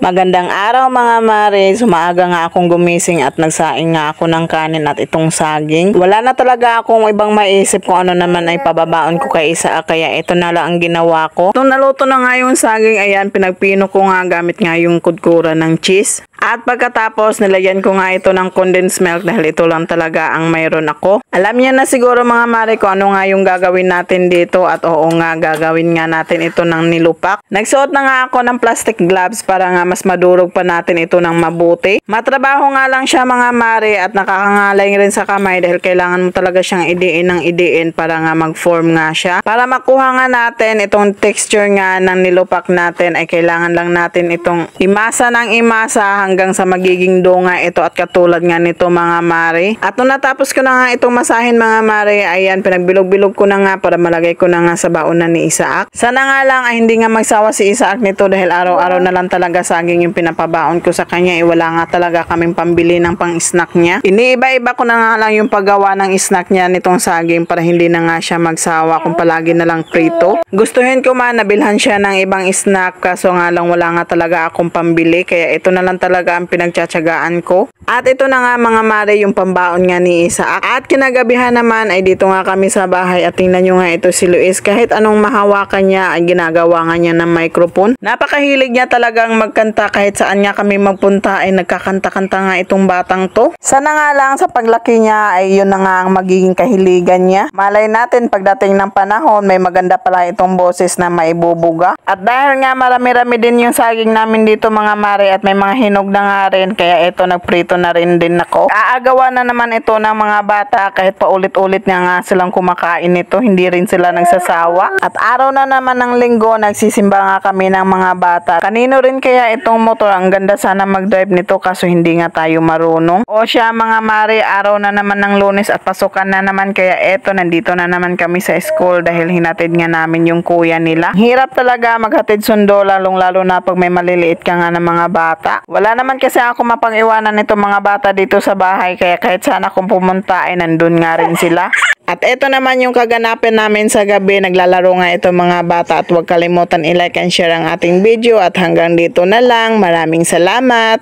Magandang araw mga mare, umaaga nga akong gumising at nagsaing nga ako ng kanin at itong saging. Wala na talaga akong ibang maisip kung ano naman ay pababaon ko kay Isaac, kaya ito na lang ang ginawa ko. Nung naluto na nga yung saging, ayan, pinagpino ko nga gamit nga yung kudkura ng cheese. At pagkatapos, nilagyan ko nga ito ng condensed milk dahil ito lang talaga ang mayroon ako. Alam niyo na siguro mga mare kung ano nga yung gagawin natin dito, at oo nga, gagawin nga natin ito ng nilupak. Nagsuot na nga ako ng plastic gloves para nga mas madurog pa natin ito ng mabuti. Matrabaho nga lang siya mga mare at nakakangalay rin sa kamay dahil kailangan mo talaga siyang idiin ng idiin para nga mag-form nga siya. Para makuha nga natin itong texture nga ng nilupak natin ay kailangan lang natin itong imasa ng imasa hanggang sa magiging dough nga ito at katulad nga nito mga mare. At nung natapos ko na nga itong masahin mga mare, ayan, pinagbilog-bilog ko na nga para malagay ko na nga sa baonan ni Isaac. Sana nga lang ay hindi nga magsawa si Isaac nito dahil araw-araw na lang talaga saging yung pinapabaon ko sa kanya. Wala nga talaga kaming pambili ng pang-snack niya. Iniiba-iba ko na nga lang yung paggawa ng snack niya nitong saging para hindi na nga siya magsawa kung palagi na lang prito. Gustuhin ko man nabilhan siya ng ibang snack kaso nga lang wala nga talaga akong pambili, kaya ito na lang talaga ang pinagtsatsagaan ko. At ito na nga mga mare yung pambaon nga ni Isaac. At kinagabihan naman ay dito nga kami sa bahay at tingnan nyo nga ito si Luis. Kahit anong mahawakan niya ay ginagawa nga niya ng microphone. Napakahilig niya talagang magkanta, kahit saan nga kami magpunta ay nagkakanta-kanta nga itong batang to. Sana nga lang sa paglaki niya ay yun na nga ang magiging kahiligan niya. Malay natin pagdating ng panahon may maganda pala itong boses na maibubuga. At dahil nga marami-rami din yung saging namin dito mga mare at may mga hinog na nga rin, kaya ito nagprito na rin din ako. Aagawan na naman ito ng mga bata kahit paulit-ulit nga silang kumakain nito, hindi rin sila nagsasawa. At araw na naman ng linggo nagsisimba nga kami ng mga bata. Kanino rin kaya itong motor? Ang ganda sana mag-drive nito kaso hindi nga tayo marunong. O siya mga mare, araw na naman ng Lunes at pasukan na naman, kaya eto nandito na naman kami sa school dahil hinatid nga namin yung kuya nila. Hirap talaga maghatid sundo lalong lalo na pag may maliliit ka nga ng mga bata. Wala naman kasi ako mapang-iwanan nito mga bata dito sa bahay, kaya kahit sana kung pumunta ay nandun nga rin sila. At ito naman yung kaganapan namin sa gabi. Naglalaro nga ito mga bata at huwag kalimutan i-like and share ang ating video at hanggang dito na lang. Maraming salamat!